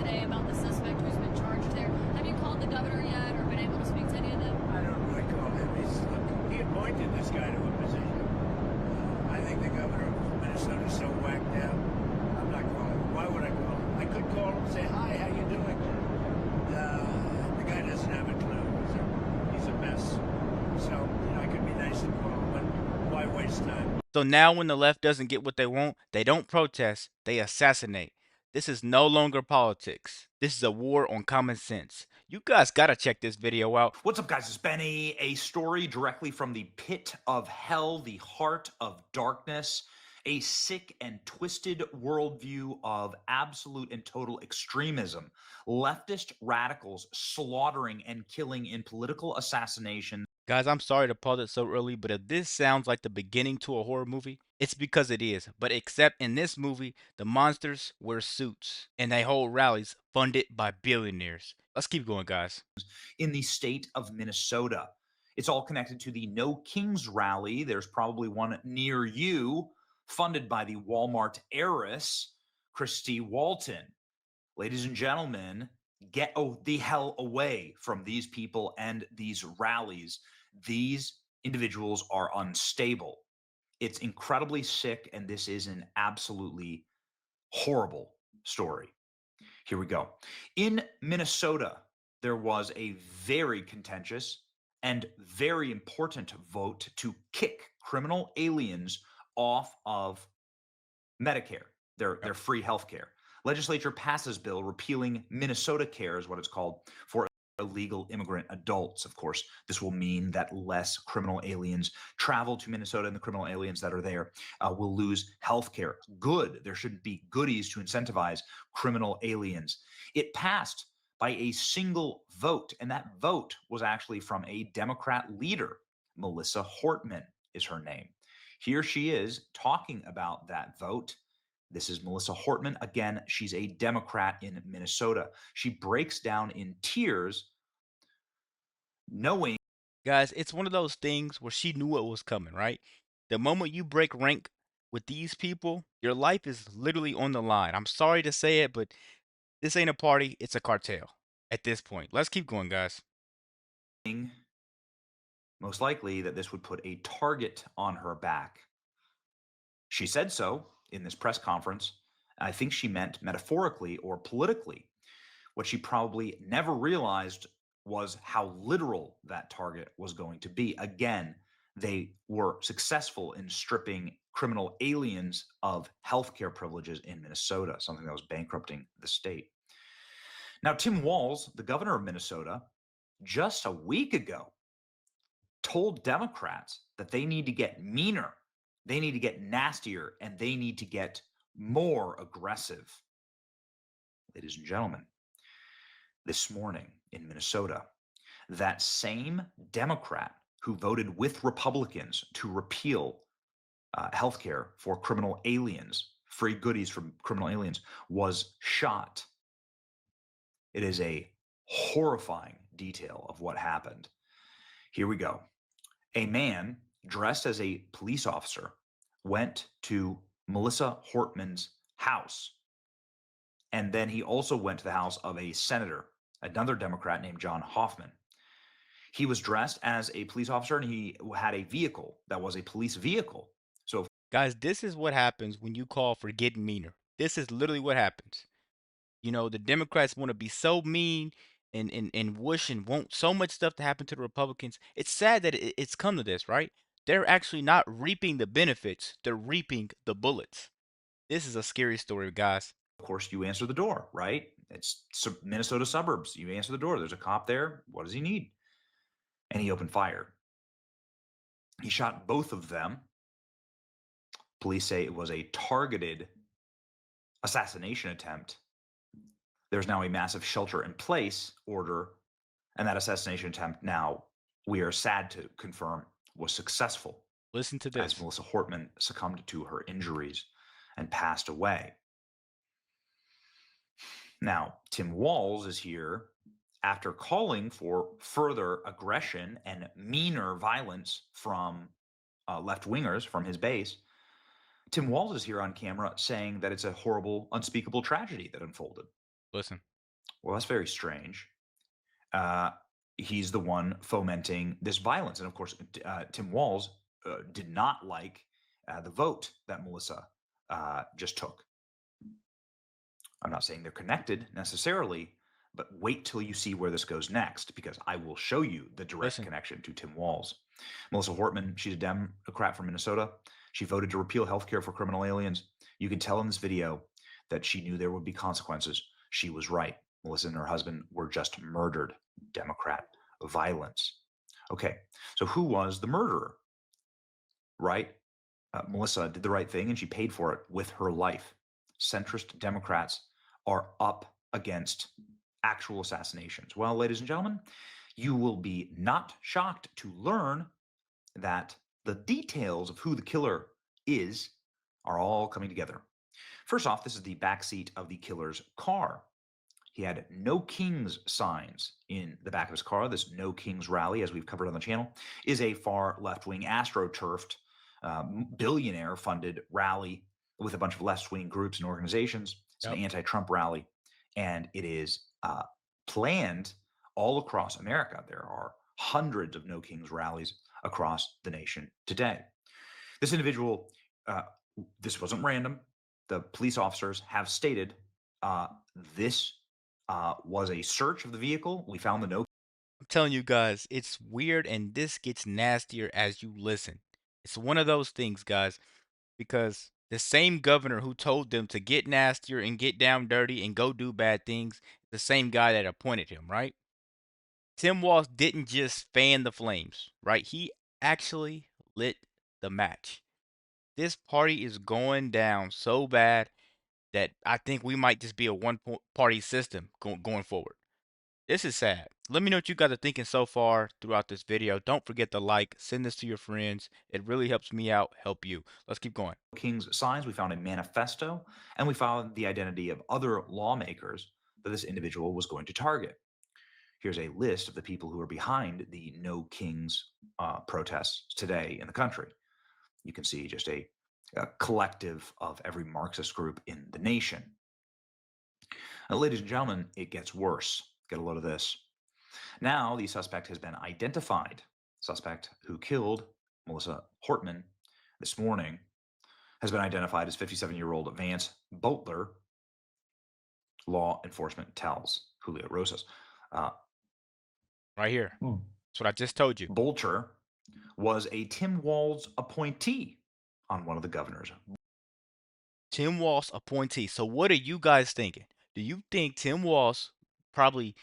today about the suspect who's been charged there. Have you called the governor yet or been able to speak to any of them? I don't really call him. Look, he appointed this guy to a position. I think the governor of Minnesota is so whacked out. I'm not calling him. Why would I call him? I could call him and say, hi, how you doing? The guy doesn't have a clue. He's a mess. So, I could be nice and call him, but why waste time? So now when the left doesn't get what they want, they don't protest, they assassinate. This is no longer politics. This is a war on common sense. You guys gotta check this video out. What's up, guys? It's Benny. A story directly from the pit of hell, the heart of darkness, a sick and twisted worldview of absolute and total extremism, leftist radicals slaughtering and killing in political assassination. Guys, I'm sorry to pause it so early, but if this sounds like the beginning to a horror movie, it's because it is. But except in this movie, the monsters wear suits and they hold rallies funded by billionaires. Let's keep going, guys. In the state of Minnesota. It's all connected to the No Kings rally. There's probably one near you, funded by the Walmart heiress, Christy Walton. Ladies and gentlemen, get the hell away from these people and these rallies. These individuals are unstable. It's incredibly sick, and this is an absolutely horrible story. Here we go. In Minnesota, there was a very contentious and very important vote to kick criminal aliens off of Medicare, their free health care. Legislature passes bill repealing Minnesota Care, is what it's called, for illegal immigrant adults. Of course, this will mean that less criminal aliens travel to Minnesota, and the criminal aliens that are there will lose health care. Good. There shouldn't be goodies to incentivize criminal aliens. It passed by a single vote, and that vote was actually from a Democrat leader. Melissa Hortman is her name. Here she is talking about that vote. This is Melissa Hortman. Again, she's a Democrat in Minnesota. She breaks down in tears, knowing. Guys, it's one of those things where she knew what was coming, right? The moment you break rank with these people, your life is literally on the line. I'm sorry to say it, but this ain't a party, it's a cartel at this point. Let's keep going, guys. Most likely that this would put a target on her back. She said so in this press conference. I think she meant metaphorically or politically. What she probably never realized was how literal that target was going to be. Again, they were successful in stripping criminal aliens of healthcare privileges in Minnesota, something that was bankrupting the state. Now, Tim Walz, the governor of Minnesota, just a week ago told Democrats that they need to get meaner, they need to get nastier, and they need to get more aggressive. Ladies and gentlemen, this morning in Minnesota, that same Democrat who voted with Republicans to repeal health care for criminal aliens, free goodies from criminal aliens, was shot. It is a horrifying detail of what happened. Here we go. A man dressed as a police officer went to Melissa Hortman's house. And then he also went to the house of a senator, another Democrat named John Hoffman. He was dressed as a police officer, and he had a vehicle that was a police vehicle. So, Guys, this is what happens when you call for getting meaner. This is literally what happens. You know, the Democrats want to be so mean and wish and want so much stuff to happen to the Republicans. It's sad that it's come to this, right? They're actually not reaping the benefits, they're reaping the bullets. This is a scary story, guys. of course, you answer the door, right? It's Minnesota suburbs. You answer the door. There's a cop there. What does he need? And he opened fire. He shot both of them. Police say it was a targeted assassination attempt. There's now a massive shelter-in-place order, and that assassination attempt now, we are sad to confirm, was successful. Listen to As this. Melissa Hortman succumbed to her injuries and passed away. Now, Tim Walz is here after calling for further aggression and meaner violence from left-wingers from his base. Tim Walz is here on camera saying that it's a horrible, unspeakable tragedy that unfolded. Listen. Well, that's very strange. Uh, he's the one fomenting this violence. And of course, Tim Walz did not like the vote that Melissa just took. I'm not saying they're connected necessarily, but wait till you see where this goes next, because I will show you the direct Listen, connection to Tim Walz. Melissa Hortman, she's a Democrat from Minnesota. She voted to repeal health care for criminal aliens. You can tell in this video that she knew there would be consequences. She was right. Melissa and her husband were just murdered. Democrat violence. Okay, so who was the murderer? Right? Melissa did the right thing and she paid for it with her life. Centrist Democrats are up against actual assassinations. Well, ladies and gentlemen, you will be not shocked to learn that the details of who the killer is are all coming together. First off, this is the backseat of the killer's car. He had no kings signs in the back of his car. This No Kings rally, as we've covered on the channel, is a far left-wing astroturfed billionaire-funded rally with a bunch of left-wing groups and organizations. It's an anti-Trump rally, and it is planned all across America. There are hundreds of No Kings rallies across the nation today. This individual, this wasn't random. The police officers have stated this was a search of the vehicle. We found the no. I'm telling you guys, it's weird and this gets nastier as you listen. It's one of those things, guys, because the same governor who told them to get nastier and get down dirty and go do bad things, the same guy that appointed him, right? Tim Walz didn't just fan the flames, right? He actually lit the match. This party is going down so bad that I think we might just be a one-party system going forward. This is sad. Let me know what you guys are thinking so far throughout this video. Don't forget to like, send this to your friends. It really helps me out, help you. Let's keep going. King's signs. We found a manifesto, and we found the identity of other lawmakers that this individual was going to target. Here's a list of the people who are behind the No Kings protests today in the country. You can see just a collective of every Marxist group in the nation. Now, ladies and gentlemen, it gets worse. Get a load of this. Now the suspect has been identified. Suspect who killed Melissa Hortman this morning has been identified as 57-year-old Vance Boatler. Law enforcement tells Julio Rosas. Right here. That's what I just told you. Bolcher was a Tim Walz appointee on one of the governors. Tim Walz appointee. So what are you guys thinking? Do you think Tim Walz probably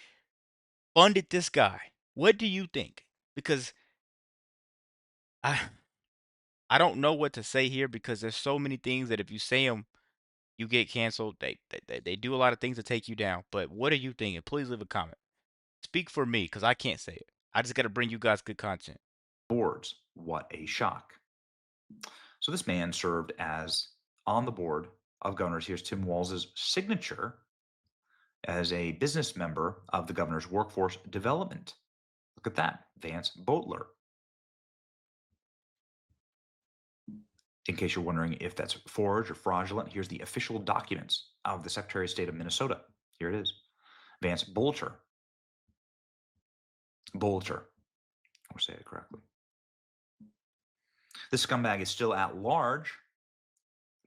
funded this guy? What do you think? Because I don't know what to say here, because there's so many things that if you say them, you get canceled. They do a lot of things to take you down. But what are you thinking? Please leave a comment. Speak for me, because I can't say it. I just got to bring you guys good content. Boards. What a shock. So this man served as on the board of governors. Here's Tim Walz's signature as a business member of the governor's workforce development. Look at that, Vance Boatler. In case you're wondering if that's forged or fraudulent, here's the official documents of the Secretary of State of Minnesota. Here it is. Vance Bolcher. Bolcher. I'll say it correctly. This scumbag is still at large,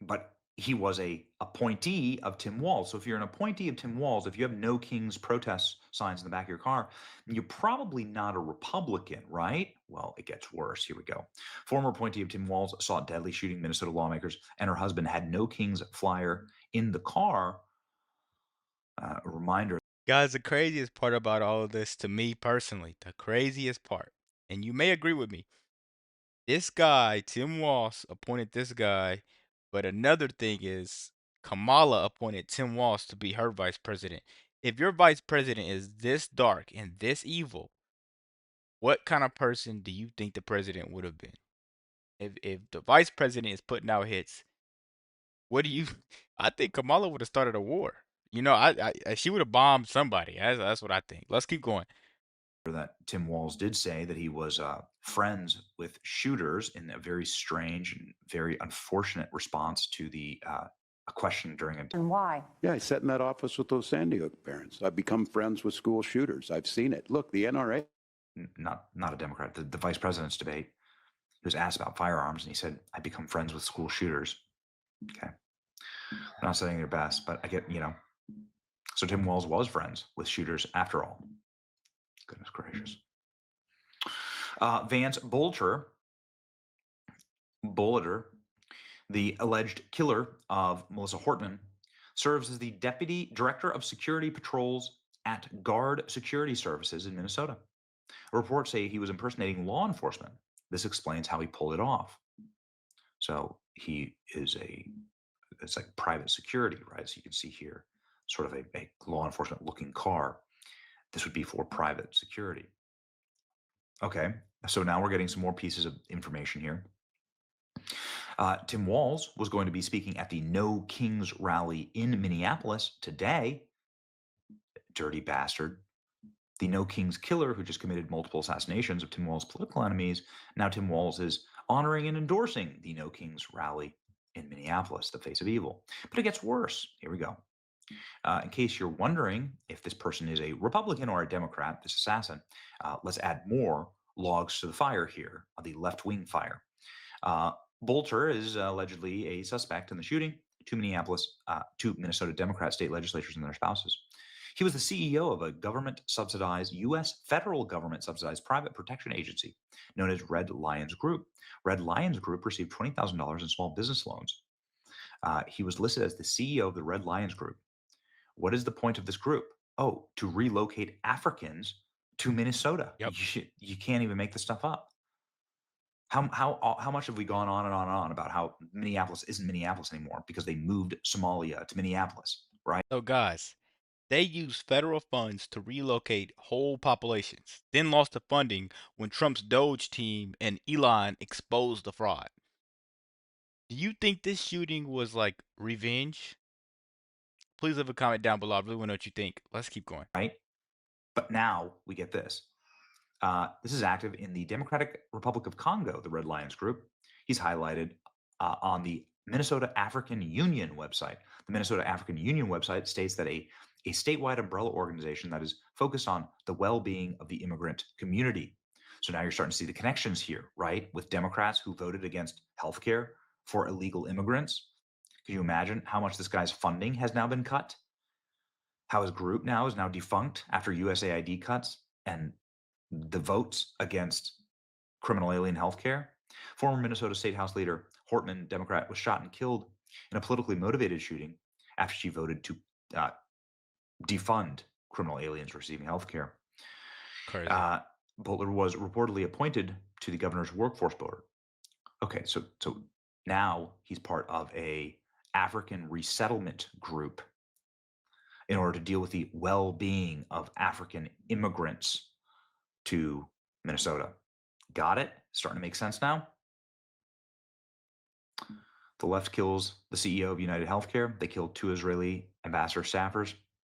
but he was a appointee of Tim Walz. So if you're an appointee of Tim Walz, if you have No Kings protest signs in the back of your car, you're probably not a Republican, right? Well, it gets worse. Here we go. Former appointee of Tim Walz sought deadly shooting Minnesota lawmakers, and her husband had No Kings flyer in the car. A reminder. Guys, the craziest part about all of this, to me personally, the craziest part, and you may agree with me, this guy, Tim Walz, appointed this guy, but another thing is Kamala appointed Tim Walz to be her vice president. If your vice president is this dark and this evil, what kind of person do you think the president would have been? If the vice president is putting out hits, what do you? I think Kamala would have started a war. You know, she would have bombed somebody. That's what I think. Let's keep going. That Tim Walz did say that he was friends with shooters in a very strange and very unfortunate response to the a question during a. And why? Yeah, I sat in that office with those Sandy Hook parents. I've become friends with school shooters. I've seen it. Look, the NRA. Not a Democrat, the vice president's debate. He was asked about firearms, and he said, "I become friends with school shooters." Okay, I'm not saying they're best, but I get, So Tim Walz was friends with shooters after all. Goodness gracious. Vance Bolter, the alleged killer of Melissa Hortman, serves as the Deputy Director of Security Patrols at Guard Security Services in Minnesota. Reports say he was impersonating law enforcement. This explains how he pulled it off. So he is it's like private security, right? So you can see here, sort of a law enforcement looking car. This would be for private security. Okay, so now we're getting some more pieces of information here. Tim Walz was going to be speaking at the No Kings rally in Minneapolis today. Dirty bastard. The No Kings killer who just committed multiple assassinations of Tim Walz's political enemies. Now Tim Walz is honoring and endorsing the No Kings rally in Minneapolis, the face of evil. But it gets worse. Here we go. In case you're wondering if this person is a Republican or a Democrat, this assassin, let's add more logs to the fire here, the left-wing fire. Bolter is allegedly a suspect in the shooting. Two Minnesota Democrat state legislators and their spouses. He was the CEO of a government-subsidized, U.S. federal government-subsidized private protection agency known as Red Lions Group. Red Lions Group received $20,000 in small business loans. He was listed as the CEO of the Red Lions Group. What is the point of this group? Oh, to relocate Africans to Minnesota. Yep. You can't even make this stuff up. How much have we gone on and on and on about how Minneapolis isn't Minneapolis anymore because they moved Somalia to Minneapolis, right? So guys, they used federal funds to relocate whole populations, then lost the funding when Trump's Doge team and Elon exposed the fraud. Do you think this shooting was like revenge? Please leave a comment down below. I really want to know what you think. Let's keep going. Right? But now we get this. This is active in the Democratic Republic of Congo, the Red Lions Group. He's highlighted on the Minnesota African Union website. The Minnesota African Union website states that a statewide umbrella organization that is focused on the well-being of the immigrant community. So now you're starting to see the connections here, right? With Democrats who voted against healthcare for illegal immigrants. Can you imagine how much this guy's funding has now been cut? How his group now is now defunct after USAID cuts and the votes against criminal alien healthcare? Former Minnesota State House leader Hortman, Democrat, was shot and killed in a politically motivated shooting after she voted to defund criminal aliens receiving healthcare. Crazy. Butler was reportedly appointed to the governor's workforce board. Okay, so now he's part of a African resettlement group in order to deal with the well-being of African immigrants to Minnesota. Got it? Starting to make sense now? The left kills the CEO of United Healthcare. They killed 2 Israeli ambassador staffers.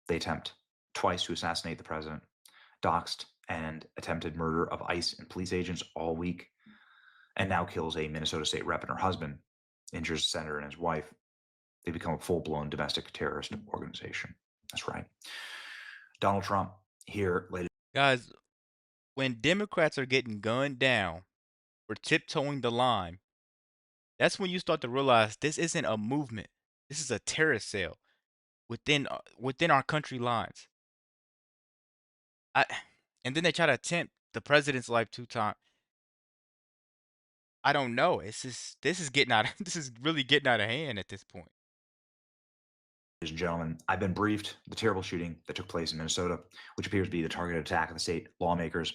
They attempt twice to assassinate the president, doxed and attempted murder of ICE and police agents all week, and now kills a Minnesota state rep and her husband, injures a senator and his wife. They become a full-blown domestic terrorist organization. That's right. Donald Trump here, ladies. Guys, when Democrats are getting gunned down for tiptoeing the line, that's when you start to realize this isn't a movement. This is a terrorist cell within our country lines. And then they try to attempt the president's life 2 times. I don't know. This is getting out. This is really getting out of hand at this point. Ladies and gentlemen, I've been briefed the terrible shooting that took place in Minnesota, which appears to be the targeted attack of the state lawmakers.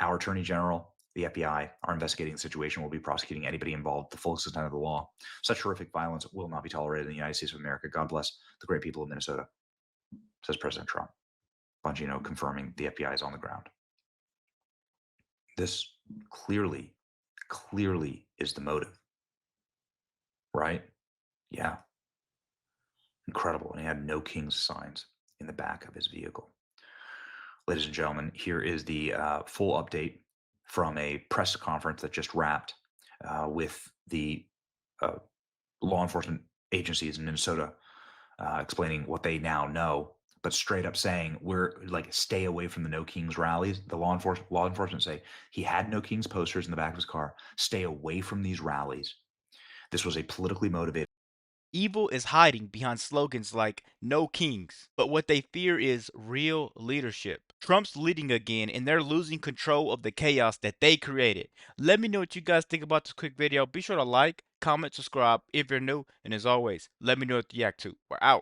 Our Attorney General, the FBI, are investigating the situation. We'll be prosecuting anybody involved to the full extent of the law. Such horrific violence will not be tolerated in the United States of America. God bless the great people of Minnesota, says President Trump. Bongino confirming the FBI is on the ground. This clearly is the motive, right? Yeah. Incredible. And he had No Kings signs in the back of his vehicle. Ladies and gentlemen, here is the full update from a press conference that just wrapped with the law enforcement agencies in Minnesota explaining what they now know, but straight up saying we're like stay away from the No Kings rallies. The law enforcement say he had No Kings posters in the back of his car. Stay away from these rallies. This was a politically motivated. Evil is hiding behind slogans like "No Kings," but what they fear is real leadership. Trump's leading again, and they're losing control of the chaos that they created. Let me know what you guys think about this quick video. Be sure to like, comment, subscribe if you're new, and as always, let me know what you react to. We're out.